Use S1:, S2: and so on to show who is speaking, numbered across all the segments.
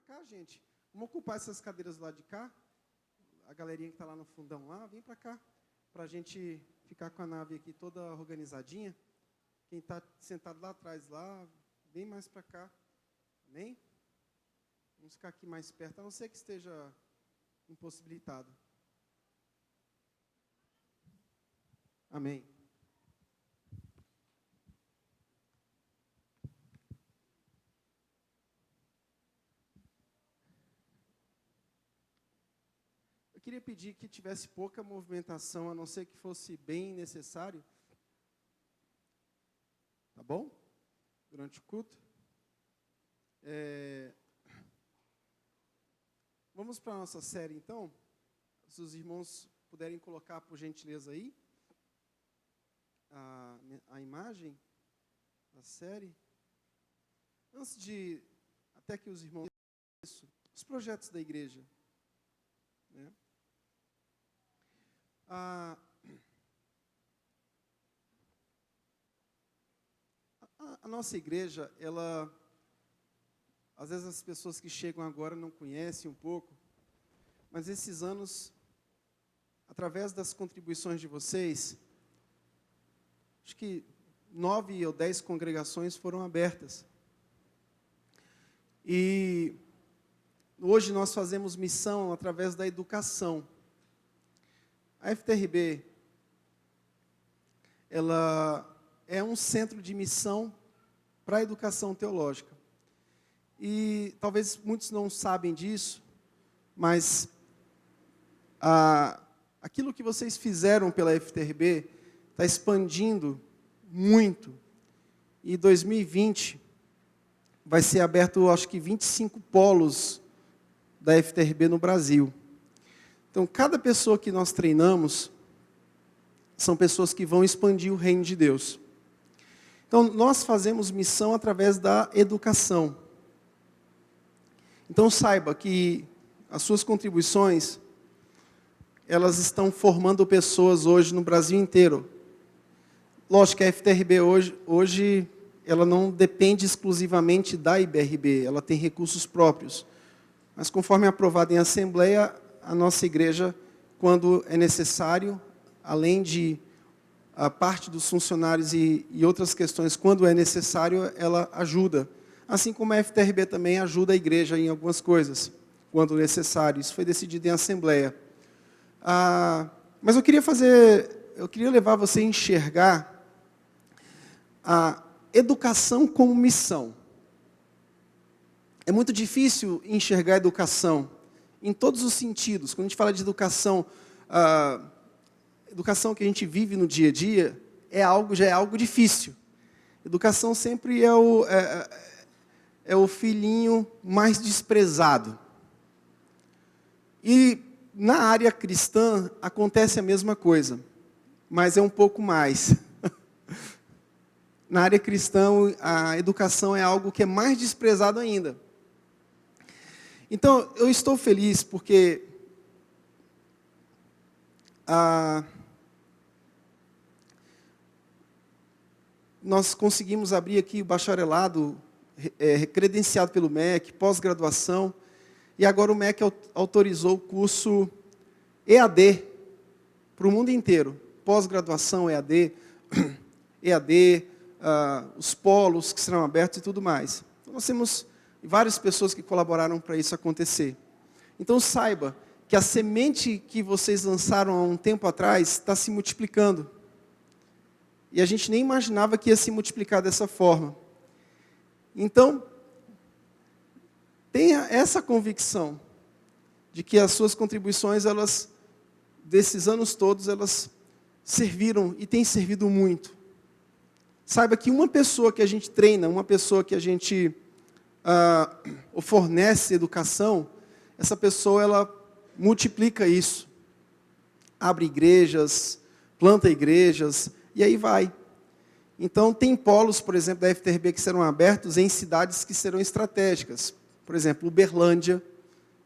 S1: cá, gente. Vamos ocupar essas cadeiras do lado de cá. A galerinha que está lá no fundão lá, vem para cá. Para a gente ficar com a nave aqui toda organizadinha. Quem está sentado lá atrás, lá, vem mais para cá. Amém? Vamos ficar aqui mais perto, a não ser que esteja impossibilitado. Amém. Eu queria pedir que tivesse pouca movimentação, a não ser que fosse bem necessário. Tá bom? Durante o culto. Vamos para a nossa série, então. Se os irmãos puderem colocar, por gentileza, aí a imagem da série. Antes de, até que os irmãos... Os projetos da igreja. Né? A nossa igreja, ela... Às vezes as pessoas que chegam agora não conhecem um pouco, mas esses anos, através das contribuições de vocês, acho que 9 ou 10 congregações foram abertas. E hoje nós fazemos missão através da educação. A FTRB, ela é um centro de missão para a educação teológica. E talvez muitos não sabem disso, mas aquilo que vocês fizeram pela FTRB está expandindo muito. E 2020 vai ser aberto, acho que 25 polos da FTRB no Brasil. Então, cada pessoa que nós treinamos são pessoas que vão expandir o reino de Deus. Então, nós fazemos missão através da educação. Então, saiba que as suas contribuições, elas estão formando pessoas hoje no Brasil inteiro. Lógico que a FTRB hoje ela não depende exclusivamente da IBRB, ela tem recursos próprios. Mas, conforme aprovado em assembleia, a nossa igreja, quando é necessário, além de a parte dos funcionários e outras questões, quando é necessário, ela ajuda. Assim como a FTRB também ajuda a igreja em algumas coisas, quando necessário. Isso foi decidido em assembleia. Mas eu queria levar você a enxergar a educação como missão. É muito difícil enxergar a educação em todos os sentidos. Quando a gente fala de educação, educação que a gente vive no dia a dia, já é algo difícil. Educação sempre é o filhinho mais desprezado. E na área cristã acontece a mesma coisa, mas é um pouco mais. Na área cristã, a educação é algo que é mais desprezado ainda. Então, eu estou feliz porque nós conseguimos abrir aqui o bacharelado credenciado pelo MEC, pós-graduação, e agora o MEC autorizou o curso EAD para o mundo inteiro. Pós-graduação, EAD, os polos que serão abertos e tudo mais. Então, nós temos várias pessoas que colaboraram para isso acontecer. Então, saiba que a semente que vocês lançaram há um tempo atrás está se multiplicando. E a gente nem imaginava que ia se multiplicar dessa forma. Então, tenha essa convicção de que as suas contribuições, desses anos todos, elas serviram e têm servido muito. Saiba que uma pessoa que a gente treina, uma pessoa que a gente fornece educação, essa pessoa ela multiplica isso. Abre igrejas, planta igrejas, e aí vai. Então, tem polos, por exemplo, da FTRB que serão abertos em cidades que serão estratégicas. Por exemplo, Uberlândia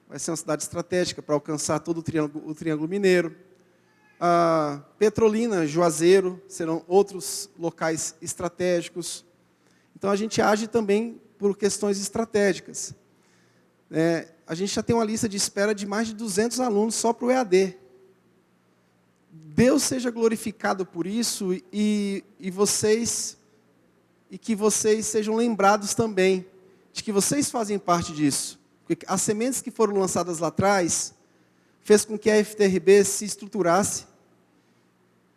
S1: vai ser uma cidade estratégica para alcançar todo o Triângulo Mineiro. Petrolina, Juazeiro, serão outros locais estratégicos. Então, a gente age também por questões estratégicas. A gente já tem uma lista de espera de mais de 200 alunos só para o EAD. Deus seja glorificado por isso e que vocês sejam lembrados também de que vocês fazem parte disso. Porque as sementes que foram lançadas lá atrás fez com que a FTRB se estruturasse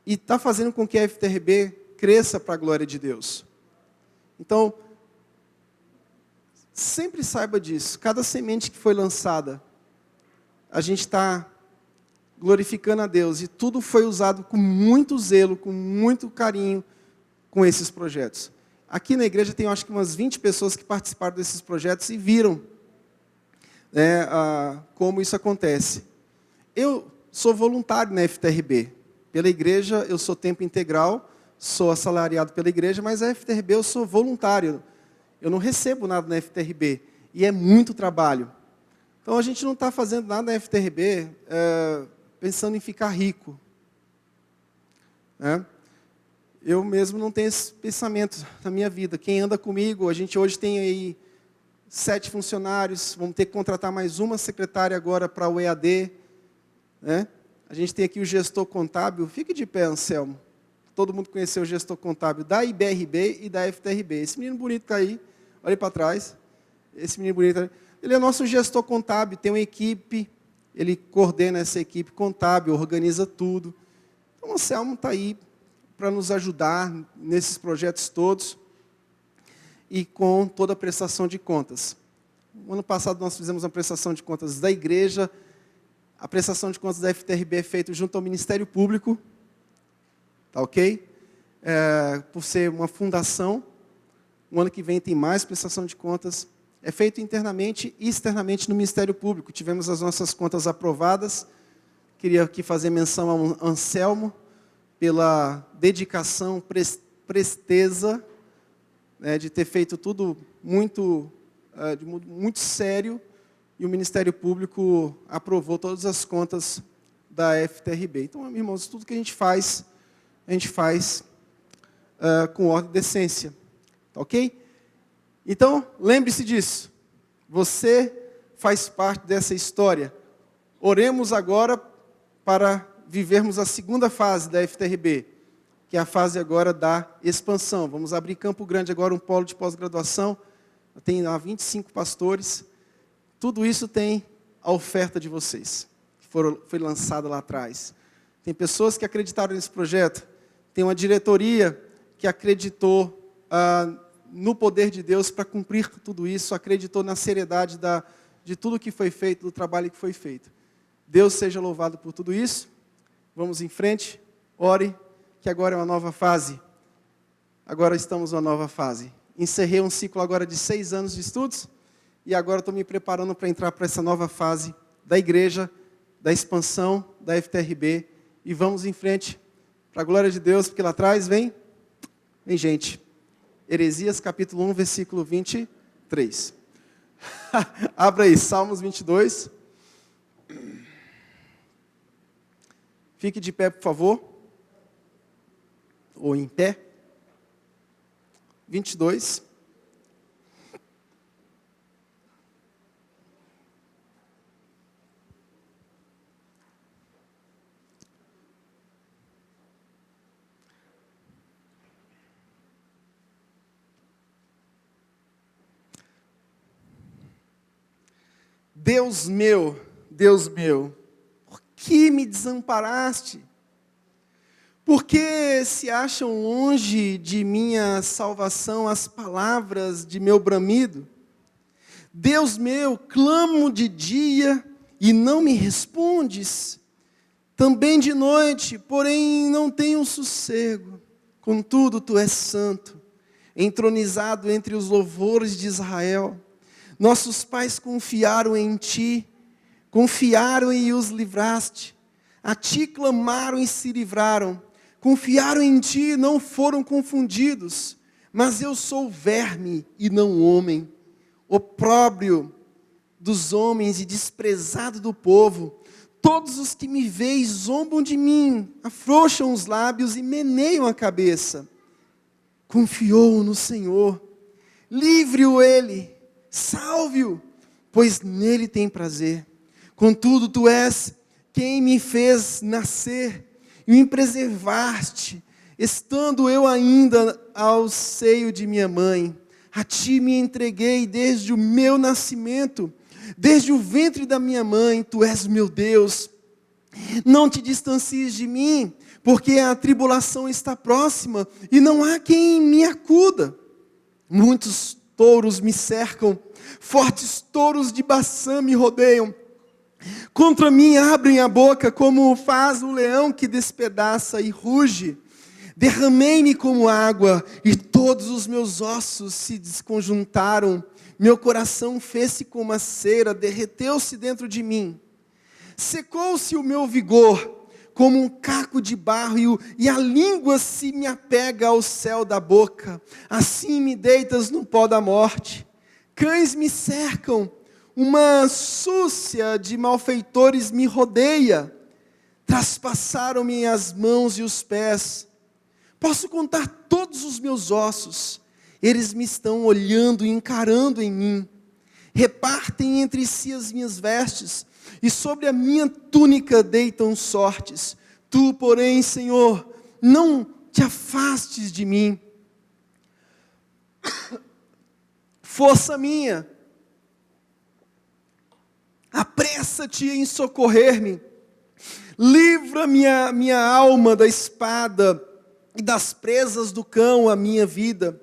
S1: e está fazendo com que a FTRB cresça para a glória de Deus. Então, sempre saiba disso. Cada semente que foi lançada, a gente está glorificando a Deus. E tudo foi usado com muito zelo, com muito carinho, com esses projetos. Aqui na igreja tem, acho que umas 20 pessoas que participaram desses projetos e viram como isso acontece. Eu sou voluntário na FTRB. Pela igreja, eu sou tempo integral, sou assalariado pela igreja, mas a FTRB eu sou voluntário. Eu não recebo nada na FTRB. E é muito trabalho. Então, a gente não está fazendo nada na FTRB pensando em ficar rico. Eu mesmo não tenho esse pensamento na minha vida. Quem anda comigo, a gente hoje tem aí 7 funcionários, vamos ter que contratar mais uma secretária agora para o EAD. A gente tem aqui o gestor contábil. Fique de pé, Anselmo. Todo mundo conheceu o gestor contábil da IBRB e da FTRB. Esse menino bonito está aí, olha para trás. Esse menino bonito aí. Ele é nosso gestor contábil, tem uma equipe, ele coordena essa equipe contábil, organiza tudo. Então, o Anselmo está aí para nos ajudar nesses projetos todos e com toda a prestação de contas. No ano passado, nós fizemos uma prestação de contas da igreja. A prestação de contas da FTRB é feita junto ao Ministério Público. Tá ok? Por ser uma fundação, o ano que vem tem mais prestação de contas. É feito internamente e externamente no Ministério Público. Tivemos as nossas contas aprovadas. Queria aqui fazer menção ao Anselmo, pela dedicação, presteza, de ter feito tudo muito sério, e o Ministério Público aprovou todas as contas da FTRB. Então, irmãos, tudo que a gente faz com ordem e decência. Tá ok? Então, lembre-se disso. Você faz parte dessa história. Oremos agora para vivermos a segunda fase da FTRB, que é a fase agora da expansão. Vamos abrir em Campo Grande agora um polo de pós-graduação. Tem lá 25 pastores. Tudo isso tem a oferta de vocês, que foi lançada lá atrás. Tem pessoas que acreditaram nesse projeto. Tem uma diretoria que acreditou no poder de Deus para cumprir tudo isso, acreditou na seriedade de tudo que foi feito, do trabalho que foi feito. Deus seja louvado por tudo isso. Vamos em frente, ore, que agora é uma nova fase. Agora estamos numa nova fase. Encerrei um ciclo agora de 6 anos de estudos, e agora estou me preparando para entrar para essa nova fase da igreja, da expansão, da FTRB, e vamos em frente, para a glória de Deus, porque lá atrás vem gente. Heresias capítulo 1, versículo 23. Abra aí, Salmos 22. Fique de pé, por favor. Ou em pé. 22. Deus meu, por que me desamparaste? Por que se acham longe de minha salvação as palavras de meu bramido? Deus meu, clamo de dia e não me respondes. Também de noite, porém não tenho sossego. Contudo, tu és santo, entronizado entre os louvores de Israel. Nossos pais confiaram em ti, confiaram e os livraste. A ti clamaram e se livraram. Confiaram em ti e não foram confundidos. Mas eu sou verme e não homem, opróbrio dos homens e desprezado do povo. Todos os que me veem zombam de mim, afrouxam os lábios e meneiam a cabeça. Confiou no Senhor, livre-o ele, salve-o, pois nele tem prazer. Contudo, tu és quem me fez nascer e me preservaste, estando eu ainda ao seio de minha mãe. A ti me entreguei desde o meu nascimento, desde o ventre da minha mãe, tu és meu Deus. Não te distancies de mim, porque a tribulação está próxima e não há quem me acuda. Muitos touros me cercam, fortes touros de Baçã me rodeiam. Contra mim abrem a boca, como faz o leão que despedaça e ruge. Derramei-me como água, e todos os meus ossos se desconjuntaram. Meu coração fez-se como a cera, derreteu-se dentro de mim. Secou-se o meu vigor, como um caco de barro, e a língua se me apega ao céu da boca. Assim me deitas no pó da morte. Cães me cercam, uma súcia de malfeitores me rodeia. Traspassaram-me as mãos e os pés. Posso contar todos os meus ossos. Eles me estão olhando e encarando em mim. Repartem entre si as minhas vestes, e sobre a minha túnica deitam sortes. Tu, porém, Senhor, não te afastes de mim. Força minha, apressa-te em socorrer-me. Livra minha alma da espada e das presas do cão, a minha vida.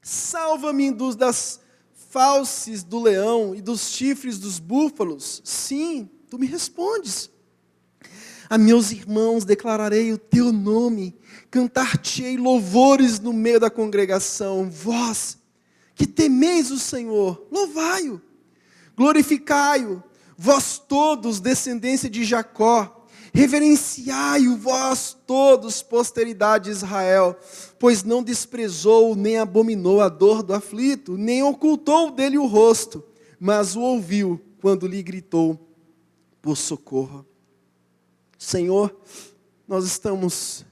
S1: Salva-me das fauces do leão e dos chifres dos búfalos. Sim, tu me respondes. A meus irmãos declararei o teu nome, cantar-te-ei louvores no meio da congregação. Vós, que temeis o Senhor, louvai-o, glorificai-o, vós todos, descendência de Jacó. Reverenciai-o vós todos, posteridade de Israel, pois não desprezou nem abominou a dor do aflito, nem ocultou dele o rosto, mas o ouviu quando lhe gritou por socorro. Senhor, nós estamos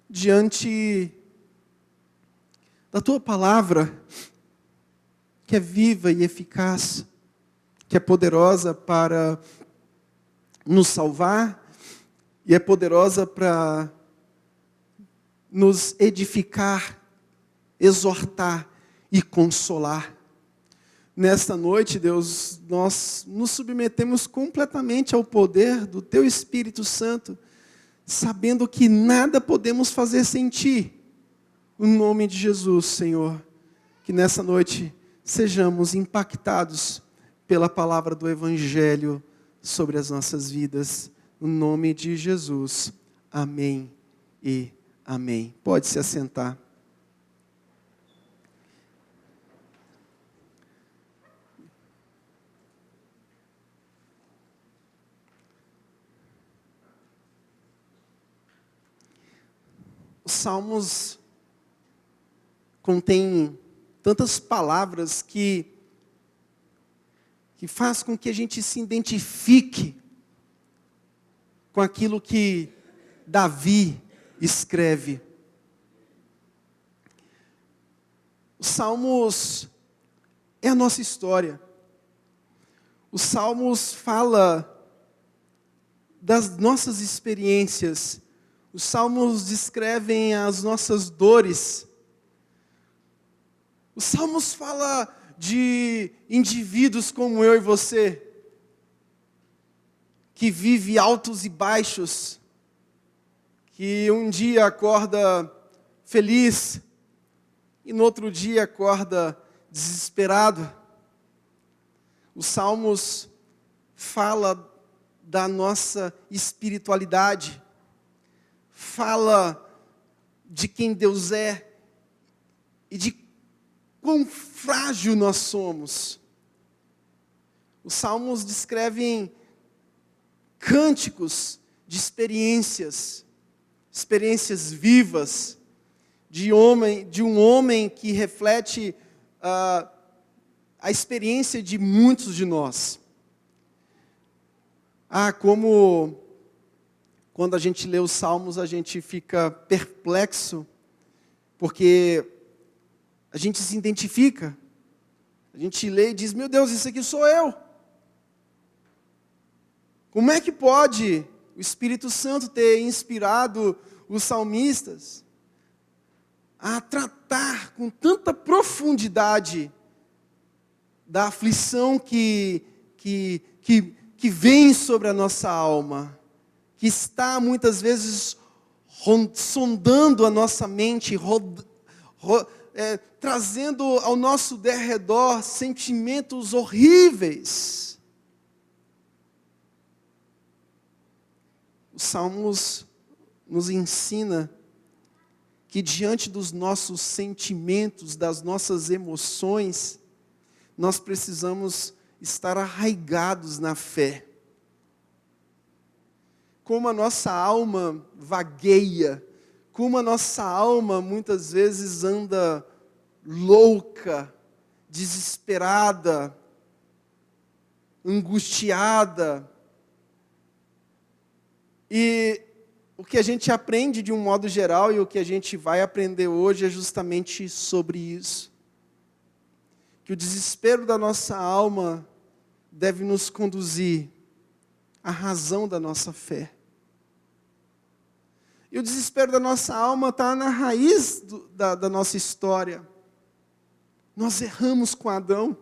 S1: diante da Tua palavra, que é viva e eficaz, que é poderosa para nos salvar, e é poderosa para nos edificar, exortar e consolar. Nesta noite, Deus, nós nos submetemos completamente ao poder do Teu Espírito Santo, sabendo que nada podemos fazer sem Ti. Em nome de Jesus, Senhor, que nessa noite sejamos impactados pela palavra do Evangelho sobre as nossas vidas. No nome de Jesus. Amém e amém. Pode se assentar. Os Salmos contêm tantas palavras que faz com que a gente se identifique com aquilo que Davi escreve. Os Salmos é a nossa história. Os Salmos fala das nossas experiências. Os Salmos descrevem as nossas dores. Os Salmos fala de indivíduos como eu e você, que vive altos e baixos, que um dia acorda feliz e no outro dia acorda desesperado. Os Salmos fala da nossa espiritualidade, fala de quem Deus é e de quão frágil nós somos. Os Salmos descrevem cânticos de experiências vivas, de um homem que reflete a experiência de muitos de nós. Como quando a gente lê os Salmos, a gente fica perplexo, porque a gente se identifica, a gente lê e diz, meu Deus, isso aqui sou eu. Como é que pode o Espírito Santo ter inspirado os salmistas a tratar com tanta profundidade da aflição que vem sobre a nossa alma, que está muitas vezes sondando a nossa mente, trazendo ao nosso derredor sentimentos horríveis. Os Salmos nos ensina que diante dos nossos sentimentos, das nossas emoções, nós precisamos estar arraigados na fé. Como a nossa alma vagueia, como a nossa alma muitas vezes anda louca, desesperada, angustiada. E o que a gente aprende de um modo geral e o que a gente vai aprender hoje é justamente sobre isso. Que o desespero da nossa alma deve nos conduzir à razão da nossa fé. E o desespero da nossa alma está na raiz da nossa história. Nós erramos com Adão.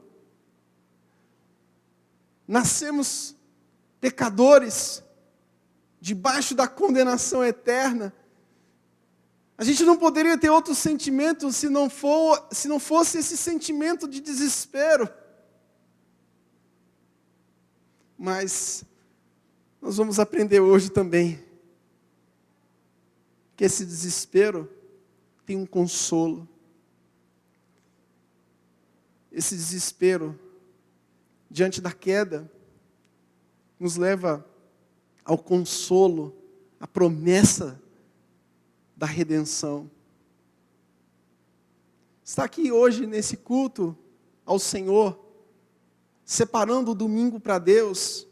S1: Nascemos pecadores, debaixo da condenação eterna. A gente não poderia ter outro sentimento se não fosse esse sentimento de desespero. Mas nós vamos aprender hoje também que esse desespero tem um consolo. Esse desespero, diante da queda, nos leva ao consolo, à promessa da redenção. Está aqui hoje nesse culto ao Senhor, separando o domingo para Deus,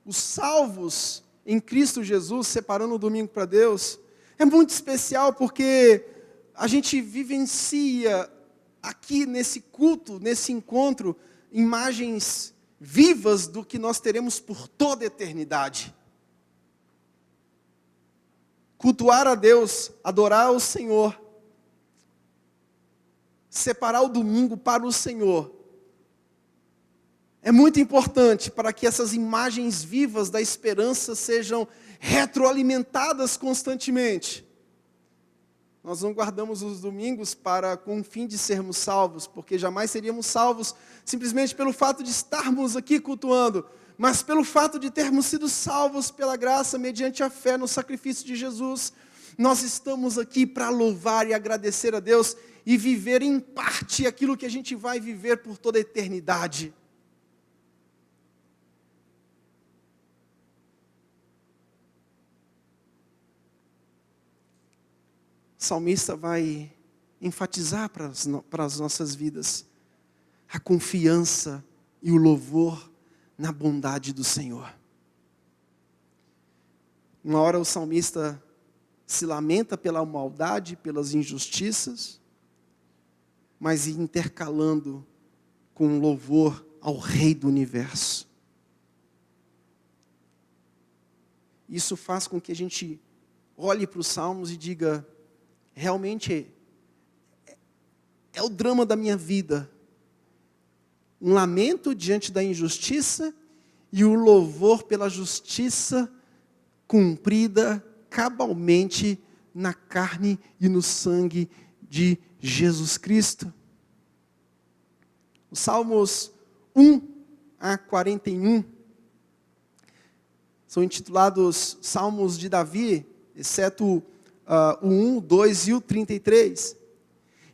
S1: os salvos em Cristo Jesus, separando o domingo para Deus, é muito especial porque a gente vivencia aqui nesse culto, nesse encontro, imagens vivas do que nós teremos por toda a eternidade. Cultuar a Deus, adorar o Senhor, separar o domingo para o Senhor, é muito importante para que essas imagens vivas da esperança sejam retroalimentadas constantemente. Nós não guardamos os domingos com o fim de sermos salvos, porque jamais seríamos salvos simplesmente pelo fato de estarmos aqui cultuando, mas pelo fato de termos sido salvos pela graça, mediante a fé no sacrifício de Jesus. Nós estamos aqui para louvar e agradecer a Deus e viver em parte aquilo que a gente vai viver por toda a eternidade. O salmista vai enfatizar para as nossas vidas a confiança e o louvor na bondade do Senhor. Uma hora o salmista se lamenta pela maldade, pelas injustiças, mas intercalando com louvor ao Rei do Universo. Isso faz com que a gente olhe para os salmos e diga: realmente é o drama da minha vida. Um lamento diante da injustiça e o louvor pela justiça cumprida cabalmente na carne e no sangue de Jesus Cristo. Os Salmos 1 a 41 são intitulados Salmos de Davi, exceto o 1, o 2 e o 33.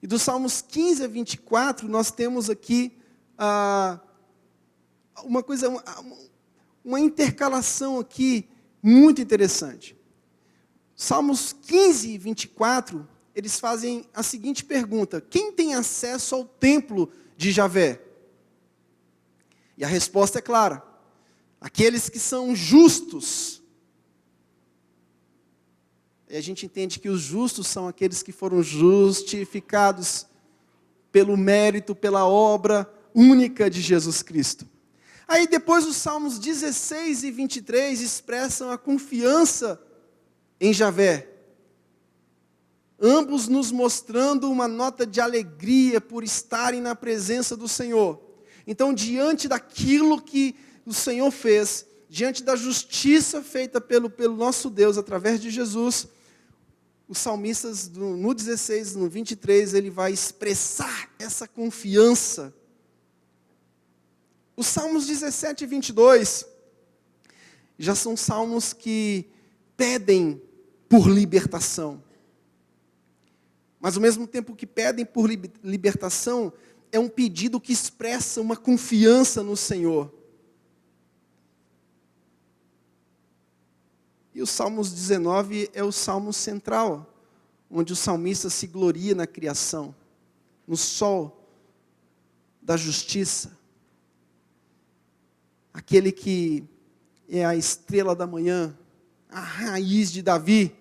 S1: E dos Salmos 15 a 24, nós temos aqui uma intercalação aqui muito interessante. Salmos 15 e 24, eles fazem a seguinte pergunta: quem tem acesso ao templo de Javé? E a resposta é clara: aqueles que são justos. E a gente entende que os justos são aqueles que foram justificados pelo mérito, pela obra única de Jesus Cristo. Aí depois os Salmos 16 e 23 expressam a confiança em Javé. Ambos nos mostrando uma nota de alegria por estarem na presença do Senhor. Então, diante daquilo que o Senhor fez, diante da justiça feita pelo nosso Deus através de Jesus, os salmistas no 16, no 23, ele vai expressar essa confiança. Os Salmos 17 e 22 já são salmos que pedem por libertação. Mas ao mesmo tempo que pedem por libertação, é um pedido que expressa uma confiança no Senhor. E o Salmos 19 é o salmo central, onde o salmista se gloria na criação, no sol da justiça. Aquele que é a estrela da manhã, a raiz de Davi,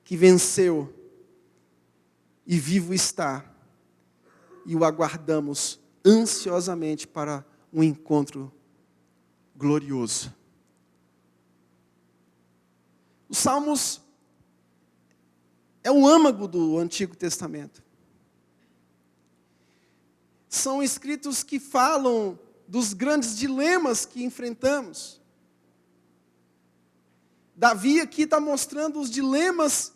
S1: que venceu e vivo está, e o aguardamos ansiosamente para um encontro glorioso. Os Salmos é o âmago do Antigo Testamento. São escritos que falam dos grandes dilemas que enfrentamos. Davi aqui está mostrando os dilemas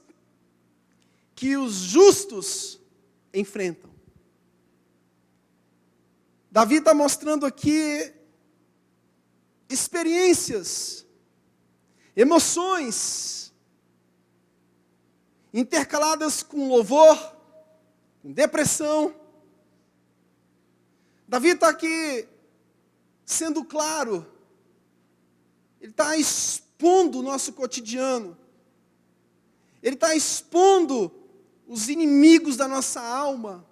S1: que os justos enfrentam. Davi está mostrando aqui experiências, emoções, intercaladas com louvor, com depressão. Davi está aqui sendo claro, ele está expondo o nosso cotidiano, ele está expondo os inimigos da nossa alma,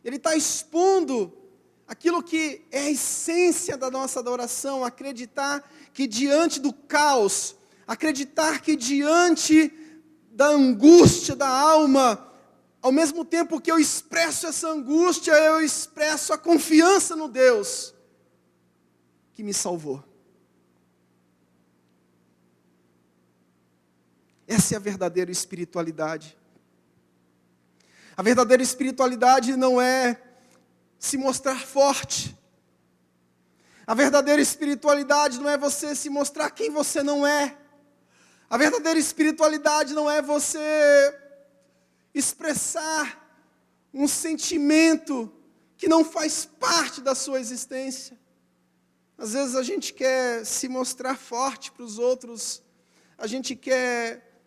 S1: ele está expondo aquilo que é a essência da nossa adoração, acreditar que diante do caos, acreditar que diante da angústia da alma, ao mesmo tempo que eu expresso essa angústia, eu expresso a confiança no Deus que me salvou. Essa é a verdadeira espiritualidade. A verdadeira espiritualidade não é se mostrar forte. A verdadeira espiritualidade não é você se mostrar quem você não é. A verdadeira espiritualidade não é você expressar um sentimento que não faz parte da sua existência. Às vezes a gente quer se mostrar forte para os outros, a gente quer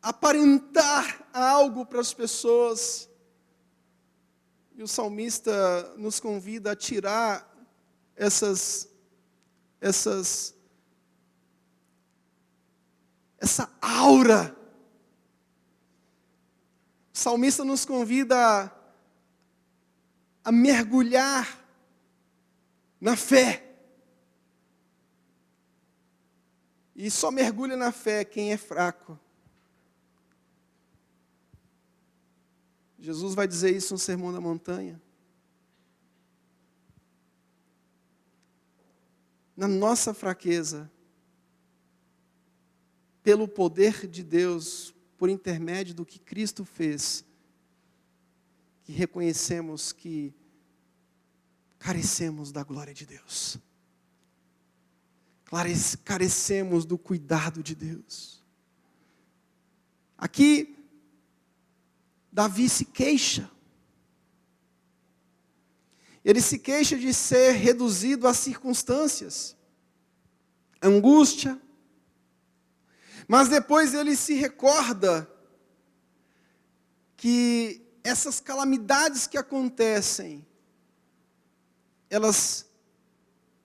S1: aparentar algo para as pessoas. E o salmista nos convida a tirar essa aura. O salmista nos convida a mergulhar na fé. E só mergulha na fé quem é fraco. Jesus vai dizer isso no Sermão da Montanha. Na nossa fraqueza, pelo poder de Deus, por intermédio do que Cristo fez, que reconhecemos que carecemos da glória de Deus. Carecemos do cuidado de Deus. Aqui, Davi se queixa. Ele se queixa de ser reduzido às circunstâncias, angústia. Mas depois ele se recorda que essas calamidades que acontecem, elas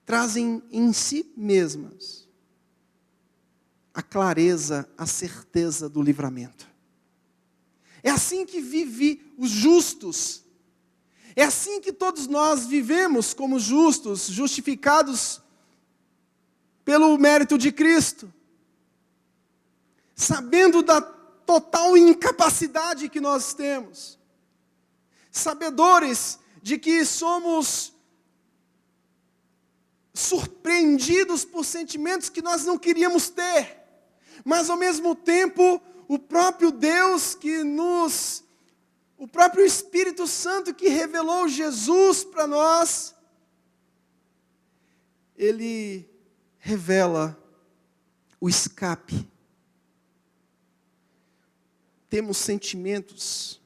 S1: trazem em si mesmas a clareza, a certeza do livramento. É assim que vivem os justos. É assim que todos nós vivemos como justos, justificados pelo mérito de Cristo. Sabendo da total incapacidade que nós temos. Sabedores de que somos surpreendidos por sentimentos que nós não queríamos ter, mas ao mesmo tempo, o próprio Deus o próprio Espírito Santo que revelou Jesus para nós, Ele revela o escape. Temos sentimentos,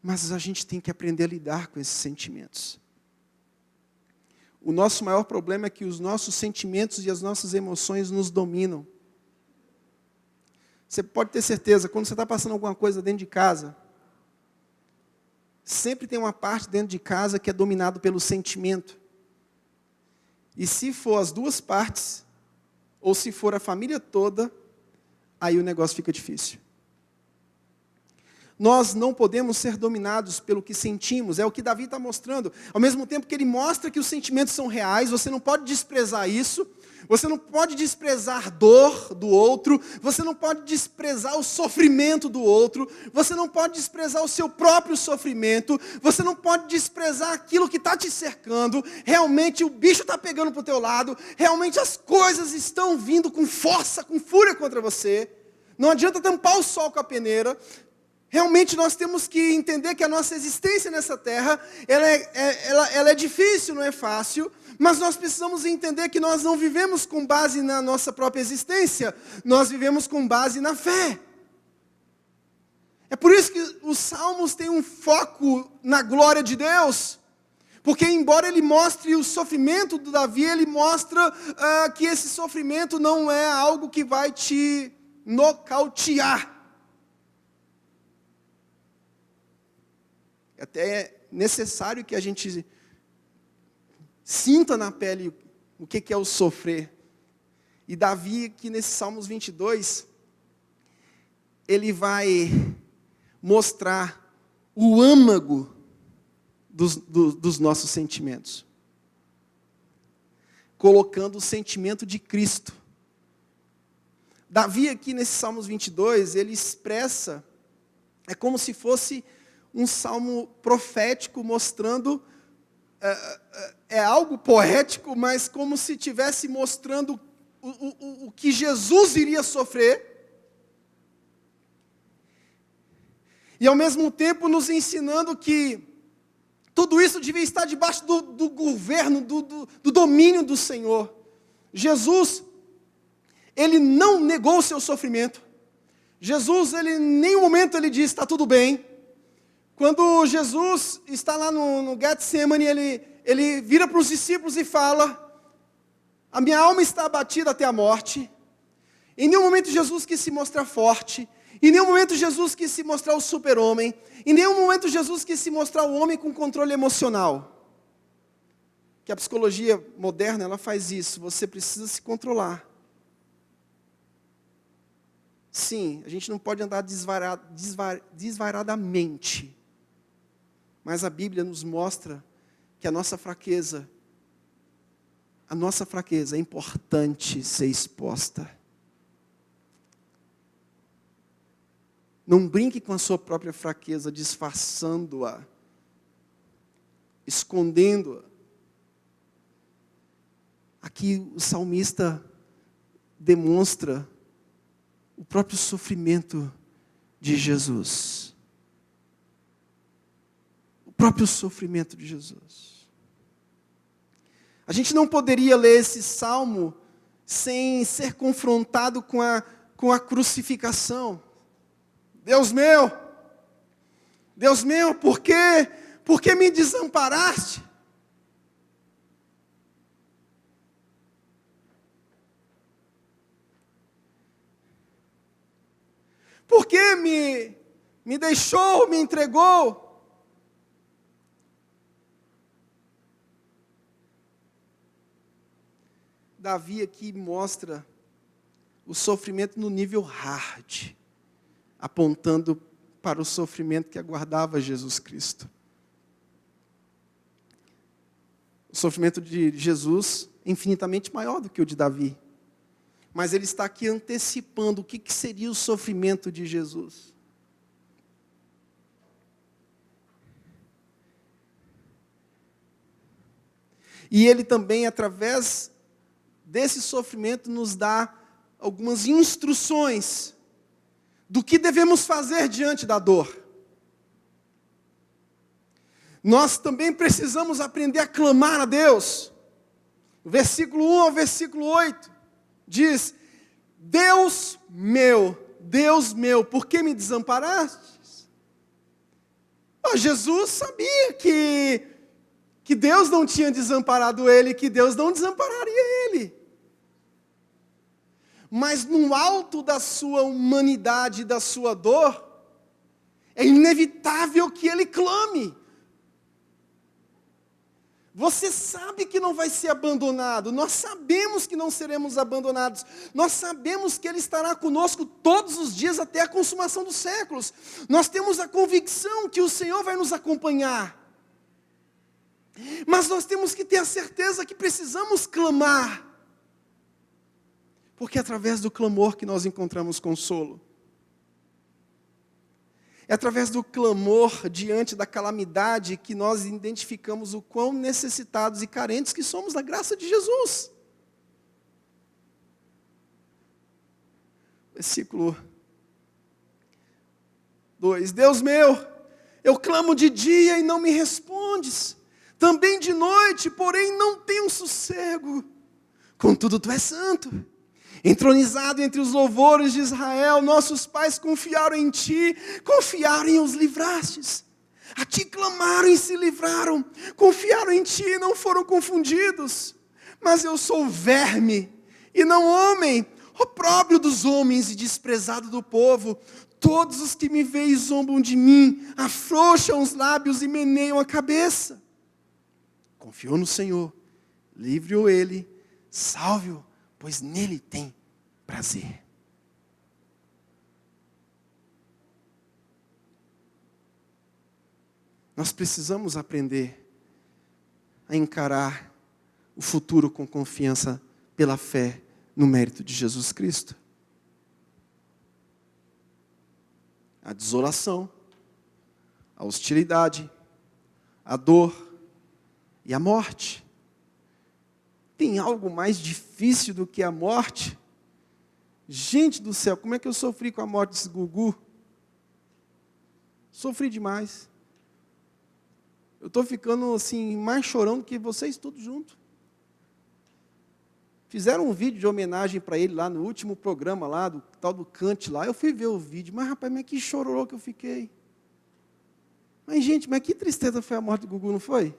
S1: mas a gente tem que aprender a lidar com esses sentimentos. O nosso maior problema é que os nossos sentimentos e as nossas emoções nos dominam. Você pode ter certeza, quando você está passando alguma coisa dentro de casa, sempre tem uma parte dentro de casa que é dominado pelo sentimento. E se for as duas partes, ou se for a família toda, aí o negócio fica difícil. Nós não podemos ser dominados pelo que sentimos, é o que Davi está mostrando. Ao mesmo tempo que ele mostra que os sentimentos são reais, você não pode desprezar isso, você não pode desprezar dor do outro, você não pode desprezar o sofrimento do outro, você não pode desprezar o seu próprio sofrimento, você não pode desprezar aquilo que está te cercando. Realmente o bicho está pegando para o teu lado, realmente as coisas estão vindo com força, com fúria contra você. Não adianta tampar o sol com a peneira. Realmente nós temos que entender que a nossa existência nessa terra, ela é difícil, não é fácil, mas nós precisamos entender que nós não vivemos com base na nossa própria existência, nós vivemos com base na fé. É por isso que os Salmos têm um foco na glória de Deus, porque embora ele mostre o sofrimento do Davi, ele mostra que esse sofrimento não é algo que vai te nocautear. Até é necessário que a gente sinta na pele o que é o sofrer. E Davi, aqui nesse Salmos 22, ele vai mostrar o âmago dos nossos sentimentos, colocando o sentimento de Cristo. Davi, aqui nesse Salmos 22, ele expressa, é como se fosse um salmo profético mostrando, é algo poético, mas como se estivesse mostrando o que Jesus iria sofrer, e ao mesmo tempo nos ensinando que tudo isso devia estar debaixo do governo, do domínio do Senhor. Jesus, ele não negou o seu sofrimento. Jesus, ele em nenhum momento ele disse, está tudo bem. Quando Jesus está lá no Getsemane, ele vira para os discípulos e fala, a minha alma está abatida até a morte. Em nenhum momento Jesus quis se mostrar forte, em nenhum momento Jesus quis se mostrar o super-homem, em nenhum momento Jesus quis se mostrar o homem com controle emocional. Que a psicologia moderna, ela faz isso, você precisa se controlar. Sim, a gente não pode andar desvairadamente. Mas a Bíblia nos mostra que a nossa fraqueza é importante ser exposta. Não brinque com a sua própria fraqueza, disfarçando-a, escondendo-a. Aqui o salmista demonstra o próprio sofrimento de Jesus. O próprio sofrimento de Jesus. A gente não poderia ler esse salmo sem ser confrontado com a crucificação. Deus meu, por que me desamparaste? Por que me deixou, me entregou? Davi aqui mostra o sofrimento no nível hard, apontando para o sofrimento que aguardava Jesus Cristo. O sofrimento de Jesus é infinitamente maior do que o de Davi. Mas ele está aqui antecipando o que seria o sofrimento de Jesus. E Ele também, através desse sofrimento, nos dá algumas instruções do que devemos fazer diante da dor. Nós também precisamos aprender a clamar a Deus. Versículo 1 ao versículo 8 diz: Deus meu, por que me desamparastes? Jesus sabia que Deus não tinha desamparado ele, que Deus não desampararia ele. Mas no alto da sua humanidade, da sua dor, é inevitável que ele clame. Você sabe que não vai ser abandonado, nós sabemos que não seremos abandonados, nós sabemos que Ele estará conosco todos os dias até a consumação dos séculos. Nós temos a convicção que o Senhor vai nos acompanhar. Mas nós temos que ter a certeza que precisamos clamar, porque é através do clamor que nós encontramos consolo. É através do clamor diante da calamidade que nós identificamos o quão necessitados e carentes que somos da graça de Jesus. Versículo 2: Deus meu, eu clamo de dia e não me respondes, também de noite, porém não tenho sossego. Contudo, Tu és santo, entronizado entre os louvores de Israel. Nossos pais confiaram em Ti, confiaram e os livrastes. A Ti clamaram e se livraram, confiaram em Ti e não foram confundidos. Mas eu sou verme e não homem, opróbrio dos homens e desprezado do povo. Todos os que me veem zombam de mim, afrouxam os lábios e meneiam a cabeça. Confiou no Senhor, livre-o Ele, salve-o, pois nele tem prazer. Nós precisamos aprender a encarar o futuro com confiança pela fé no mérito de Jesus Cristo. A desolação, a hostilidade, a dor e a morte. Tem algo mais difícil do que a morte? Gente do céu, como é que eu sofri com a morte desse Gugu? Sofri demais. Eu estou ficando assim, mais chorando que vocês todos juntos. Fizeram um vídeo de homenagem para ele lá no último programa lá, do tal do Cante lá. Eu fui ver o vídeo, mas rapaz, mas que chororô que eu fiquei. Mas gente, mas que tristeza foi a morte do Gugu, não foi?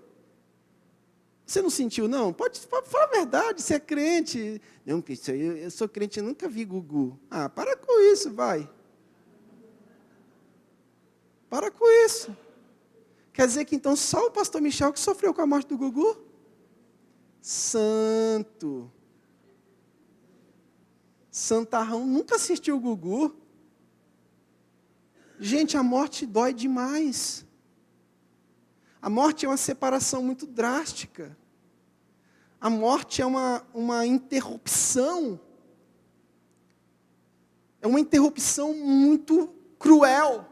S1: Você não sentiu, não? Pode falar a verdade, você é crente. Não, eu sou crente, eu nunca vi Gugu. Ah, para com isso, vai. Para com isso. Quer dizer que então só o pastor Michel que sofreu com a morte do Gugu? Santo. Santarrão nunca assistiu o Gugu. Gente, a morte dói demais. A morte é uma separação muito drástica. A morte é uma interrupção. É uma interrupção muito cruel.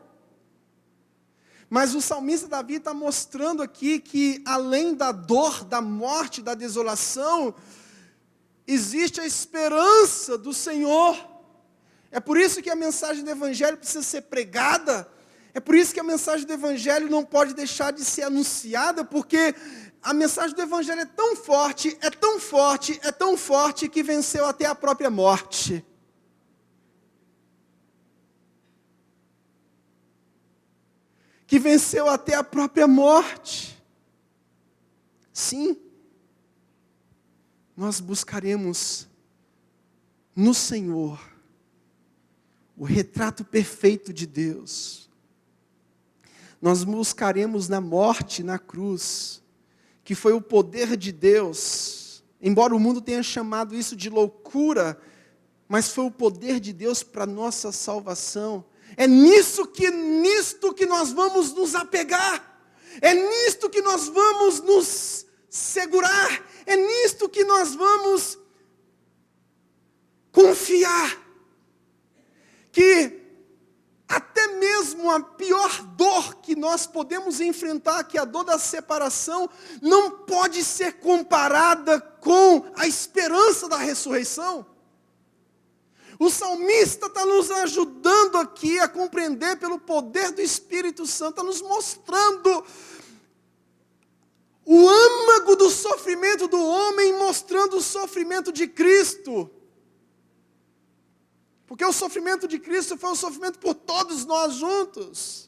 S1: Mas o salmista Davi está mostrando aqui que, além da dor, da morte, da desolação, existe a esperança do Senhor. É por isso que a mensagem do Evangelho precisa ser pregada. É por isso que a mensagem do Evangelho não pode deixar de ser anunciada, porque a mensagem do Evangelho é tão forte, é tão forte, é tão forte, que venceu até a própria morte. Que venceu até a própria morte. Sim, nós buscaremos no Senhor o retrato perfeito de Deus. Nós buscaremos na morte, na cruz, que foi o poder de Deus, embora o mundo tenha chamado isso de loucura, mas foi o poder de Deus para a nossa salvação. É nisto que nós vamos nos apegar, é nisto que nós vamos nos segurar, é nisto que nós vamos confiar, que Até mesmo a pior dor que nós podemos enfrentar, que é a dor da separação, não pode ser comparada com a esperança da ressurreição. O salmista está nos ajudando aqui a compreender pelo poder do Espírito Santo, está nos mostrando o âmago do sofrimento do homem, mostrando o sofrimento de Cristo. Porque o sofrimento de Cristo foi um sofrimento por todos nós juntos.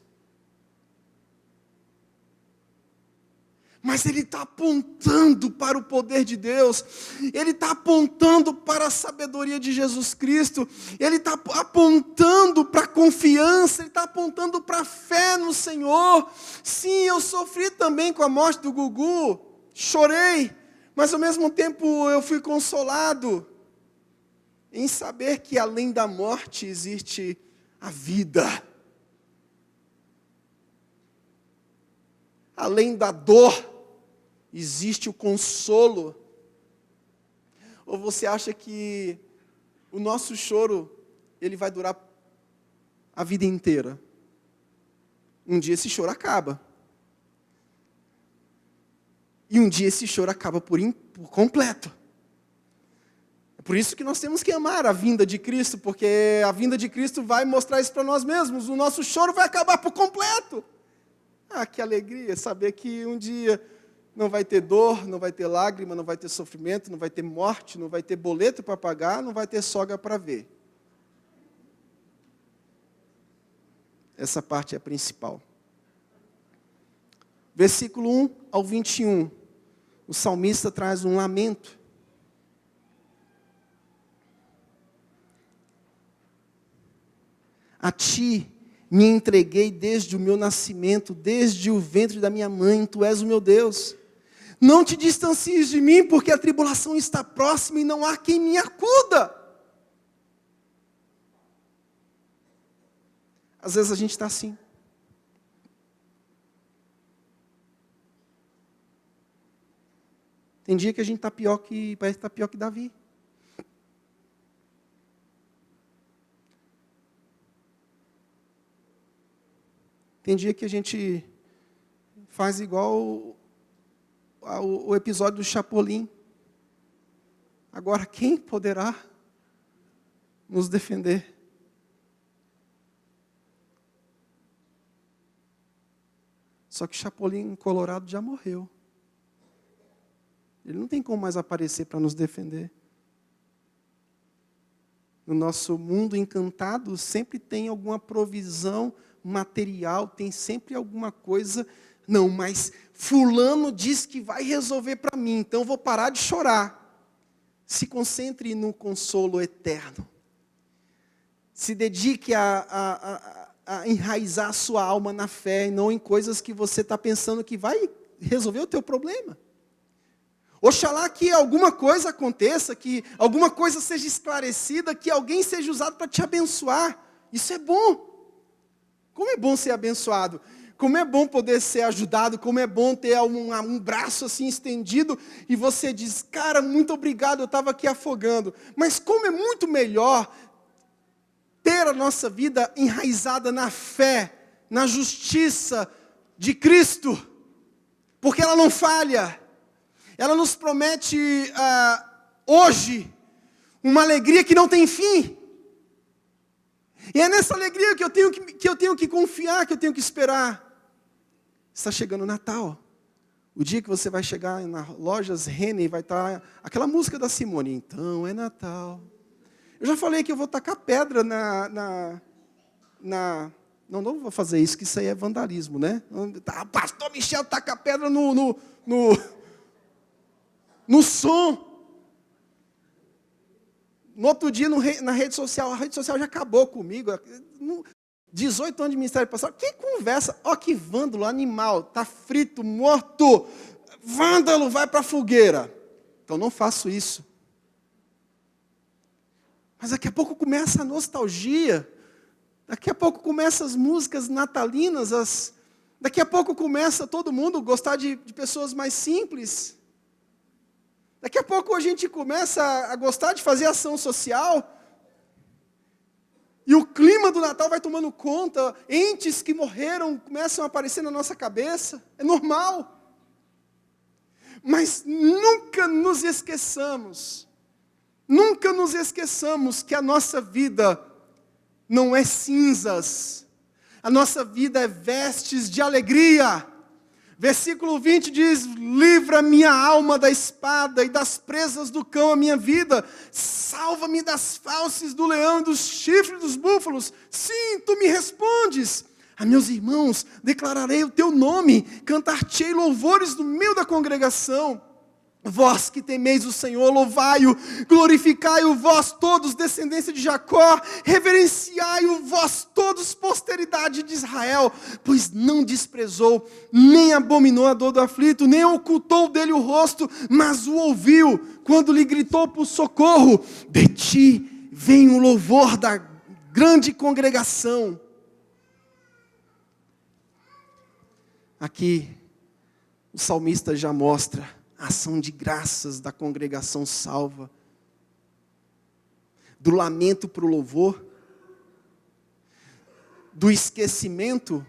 S1: Mas ele está apontando para o poder de Deus, ele está apontando para a sabedoria de Jesus Cristo, ele está apontando para a confiança, ele está apontando para a fé no Senhor. Sim, eu sofri também com a morte do Gugu, chorei, mas ao mesmo tempo eu fui consolado em saber que além da morte existe a vida. Além da dor, existe o consolo. Ou você acha que o nosso choro, ele vai durar a vida inteira? Um dia esse choro acaba. E um dia esse choro acaba por completo. É por isso que nós temos que amar a vinda de Cristo, porque a vinda de Cristo vai mostrar isso para nós mesmos. O nosso choro vai acabar por completo. Ah, que alegria saber que um dia não vai ter dor, não vai ter lágrima, não vai ter sofrimento, não vai ter morte, não vai ter boleto para pagar, não vai ter sogra para ver. Essa parte é a principal. Versículo 1 ao 21. O salmista traz um lamento. A ti me entreguei desde o meu nascimento, desde o ventre da minha mãe, tu és o meu Deus. Não te distancies de mim, porque a tribulação está próxima e não há quem me acuda. Às vezes a gente está assim. Tem dia que a gente está pior que, parece que está pior que Davi. Tem dia que a gente faz igual o episódio do Chapolin. Agora, quem poderá nos defender? Só que Chapolin Colorado já morreu. Ele não tem como mais aparecer para nos defender. No nosso mundo encantado, sempre tem alguma provisão material, tem sempre alguma coisa. Não, mas fulano diz que vai resolver para mim, então eu vou parar de chorar. Se concentre no consolo eterno. Se dedique a enraizar a sua alma na fé, e não em coisas que você está pensando que vai resolver o teu problema. Oxalá que alguma coisa aconteça, que alguma coisa seja esclarecida, que alguém seja usado para te abençoar. Isso é bom. Como é bom ser abençoado, como é bom poder ser ajudado, como é bom ter um braço assim estendido e você diz, cara, muito obrigado, eu estava aqui afogando. Mas como é muito melhor ter a nossa vida enraizada na fé, na justiça de Cristo, porque ela não falha, ela nos promete hoje uma alegria que não tem fim. E é nessa alegria que eu tenho que confiar, que eu tenho que esperar. Está chegando o Natal. O dia que você vai chegar nas lojas Renner e vai estar aquela música da Simone. Então é Natal. Eu já falei que eu vou tacar pedra Não vou fazer isso, que isso aí é vandalismo, né? Pastor Michel taca pedra no som. No outro dia, na rede social, a rede social já acabou comigo. 18 anos de ministério pastoral. Que conversa? Ó, que vândalo, animal. Está frito, morto. Vândalo, vai para a fogueira. Então, não faço isso. Mas daqui a pouco começa a nostalgia. Daqui a pouco começam as músicas natalinas. Daqui a pouco começa todo mundo gostar de pessoas mais simples. Daqui a pouco a gente começa a gostar de fazer ação social. E o clima do Natal vai tomando conta, entes que morreram começam a aparecer na nossa cabeça, é normal. Mas nunca nos esqueçamos que a nossa vida não é cinzas, a nossa vida é vestes de alegria. Versículo 20 diz: livra minha alma da espada e das presas do cão a minha vida, salva-me das fauces do leão e dos chifres dos búfalos. Sim, tu me respondes. A meus irmãos declararei o teu nome, cantar-te-ei louvores no meio da congregação. Vós que temeis o Senhor, louvai-o, glorificai-o vós todos, descendência de Jacó, reverenciai-o vós todos, posteridade de Israel, pois não desprezou, nem abominou a dor do aflito, nem ocultou dele o rosto, mas o ouviu, quando lhe gritou por socorro. De ti vem o louvor da grande congregação. Aqui, o salmista já mostra a ação de graças da congregação salva, do lamento para o louvor, do esquecimento,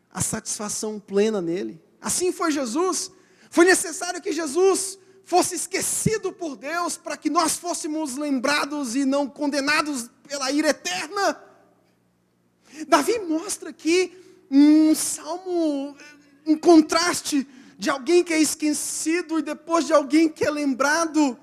S1: a satisfação plena nele. Assim foi Jesus. Foi necessário que Jesus fosse esquecido por Deus, para que nós fôssemos lembrados e não condenados pela ira eterna. Davi mostra aqui um salmo, um contraste de alguém que é esquecido e depois de alguém que é lembrado.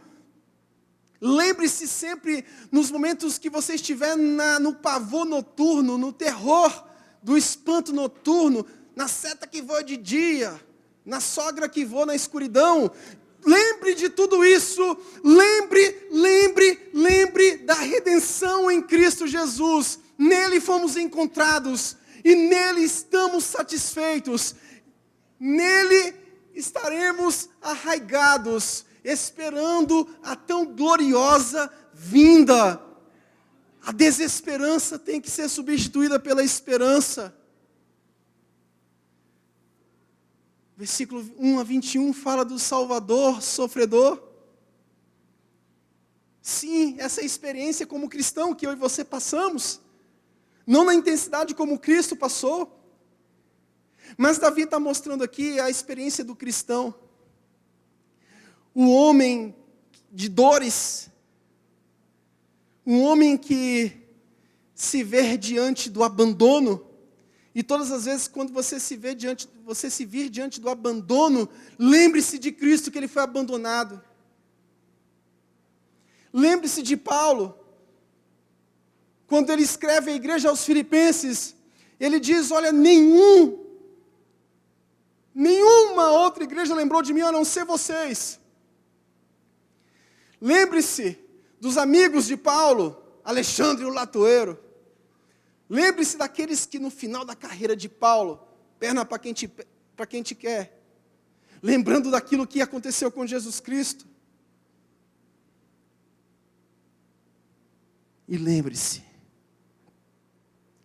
S1: Lembre-se sempre, nos momentos que você estiver no pavor noturno, no terror do espanto noturno, na seta que voa de dia, na sogra que voa na escuridão. Lembre de tudo isso, lembre da redenção em Cristo Jesus. Nele fomos encontrados e nele estamos satisfeitos. Nele estaremos arraigados, esperando a tão gloriosa vinda. A desesperança tem que ser substituída pela esperança. Versículo 1 a 21 fala do Salvador sofredor. Sim, essa experiência como cristão que eu e você passamos, não na intensidade como Cristo passou, mas Davi está mostrando aqui a experiência do cristão. O homem de dores, um homem que se vê diante do abandono, e todas as vezes quando você se vir diante do abandono, lembre-se de Cristo, que ele foi abandonado. Lembre-se de Paulo, quando ele escreve à igreja aos Filipenses, ele diz: olha, nenhuma outra igreja lembrou de mim a não ser vocês. Lembre-se dos amigos de Paulo, Alexandre o Latoeiro. Lembre-se daqueles que no final da carreira de Paulo, perna para quem te quer, lembrando daquilo que aconteceu com Jesus Cristo. E lembre-se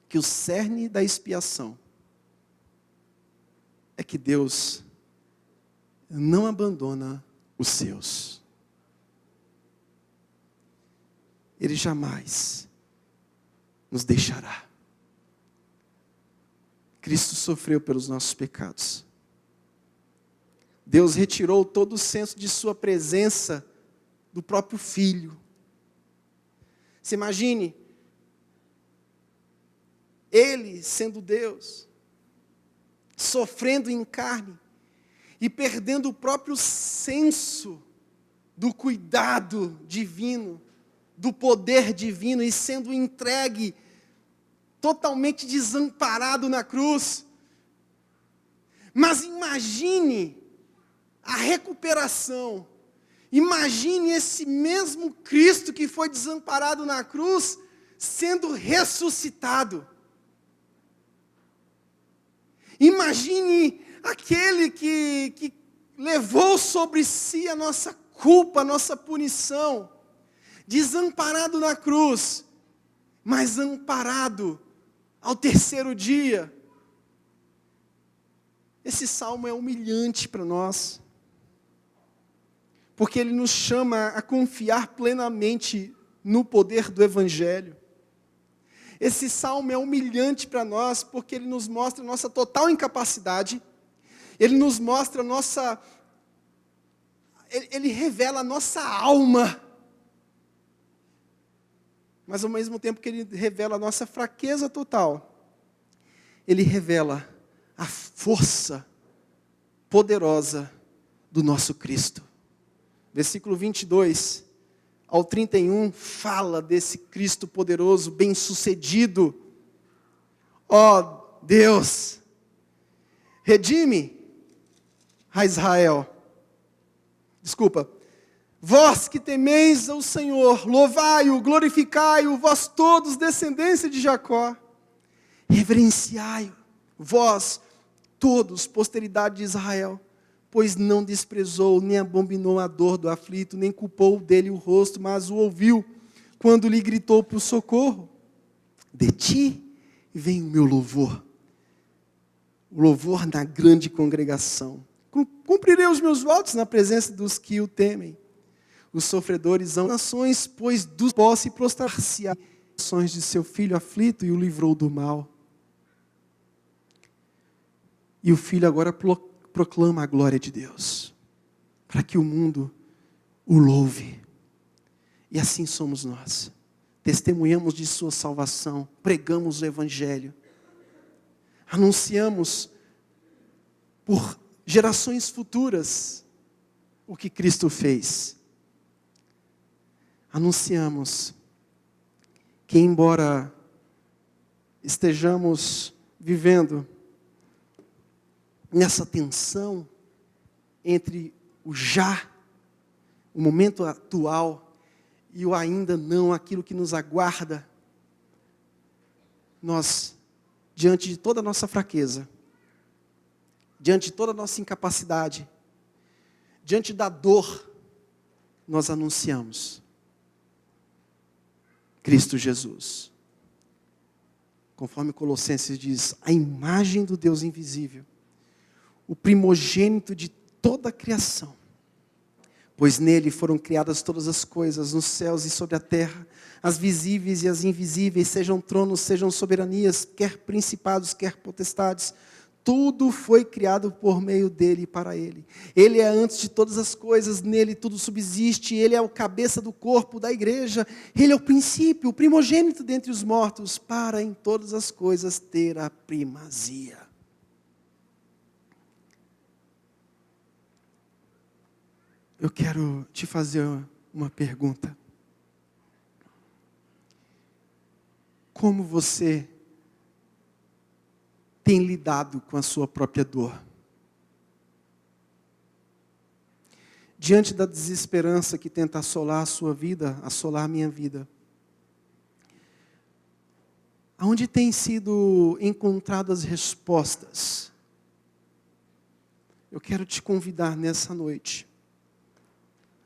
S1: que o cerne da expiação é que Deus não abandona os seus. Ele jamais nos deixará. Cristo sofreu pelos nossos pecados. Deus retirou todo o senso de sua presença do próprio Filho. Você imagine, Ele sendo Deus, sofrendo em carne e perdendo o próprio senso do cuidado divino, do poder divino, e sendo entregue totalmente desamparado na cruz. Mas imagine a recuperação. Imagine esse mesmo Cristo que foi desamparado na cruz sendo ressuscitado. Imagine aquele que levou sobre si a nossa culpa, a nossa punição, desamparado na cruz, mas amparado ao terceiro dia. Esse salmo é humilhante para nós, porque ele nos chama a confiar plenamente no poder do Evangelho. Esse salmo é humilhante para nós, porque ele nos mostra a nossa total incapacidade, ele nos mostra a nossa... Ele revela a nossa alma, mas ao mesmo tempo que ele revela a nossa fraqueza total, ele revela a força poderosa do nosso Cristo. Versículo 22 ao 31 fala desse Cristo poderoso, bem-sucedido. Ó Deus, redime a Israel. Vós que temeis ao Senhor, louvai-o, glorificai-o, vós todos, descendência de Jacó. Reverenciai-o, vós todos, posteridade de Israel, pois não desprezou, nem abominou a dor do aflito, nem culpou dele o rosto, mas o ouviu, quando lhe gritou por socorro. De ti vem o meu louvor, o louvor na grande congregação. Cumprirei os meus votos na presença dos que o temem. Os sofredores são nações, pois do pó se prostrar-se as ações de seu filho aflito e o livrou do mal. E o filho agora proclama a glória de Deus, para que o mundo o louve. E assim somos nós. Testemunhamos de sua salvação, pregamos o evangelho, anunciamos por gerações futuras o que Cristo fez. Anunciamos que, embora estejamos vivendo nessa tensão entre o já, o momento atual, e o ainda não, aquilo que nos aguarda, nós, diante de toda a nossa fraqueza, diante de toda a nossa incapacidade, diante da dor, nós anunciamos Cristo Jesus. Conforme Colossenses diz, a imagem do Deus invisível, o primogênito de toda a criação, pois nele foram criadas todas as coisas, nos céus e sobre a terra, as visíveis e as invisíveis, sejam tronos, sejam soberanias, quer principados, quer potestades, tudo foi criado por meio dele e para ele. Ele é antes de todas as coisas, nele tudo subsiste, ele é o cabeça do corpo da igreja, ele é o princípio, o primogênito dentre os mortos, para em todas as coisas ter a primazia. Eu quero te fazer uma pergunta. Como você tem lidado com a sua própria dor? Diante da desesperança que tenta assolar a sua vida, assolar a minha vida, aonde têm sido encontradas respostas? Eu quero te convidar nessa noite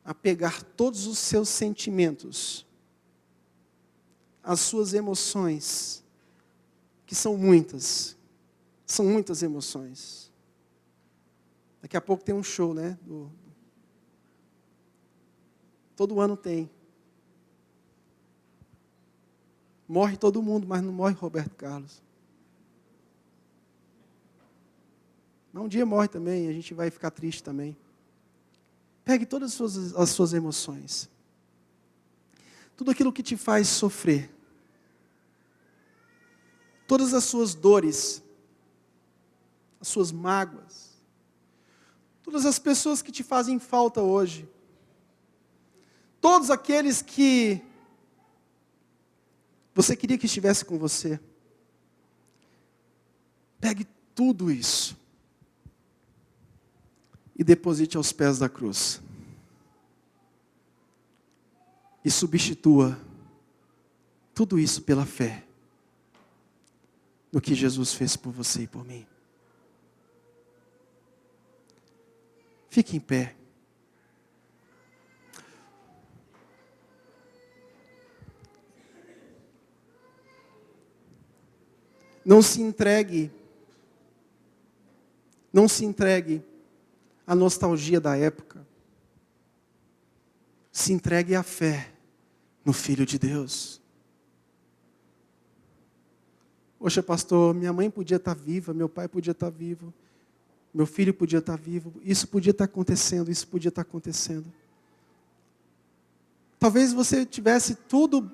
S1: a pegar todos os seus sentimentos, as suas emoções, que são muitas emoções. Daqui a pouco tem um show, né? Todo ano tem. Morre todo mundo, mas não morre Roberto Carlos. Mas um dia morre também, a gente vai ficar triste também. Pegue todas as suas emoções. Tudo aquilo que te faz sofrer. Todas as suas dores. As suas mágoas. Todas as pessoas que te fazem falta hoje. Todos aqueles que você queria que estivesse com você. Pegue tudo isso e deposite aos pés da cruz. E substitua tudo isso pela fé no que Jesus fez por você e por mim. Fique em pé. Não se entregue à nostalgia da época. Se entregue à fé no Filho de Deus. Poxa, pastor, minha mãe podia estar viva, meu pai podia estar vivo, meu filho podia estar vivo, isso podia estar acontecendo, isso podia estar acontecendo. Talvez você tivesse tudo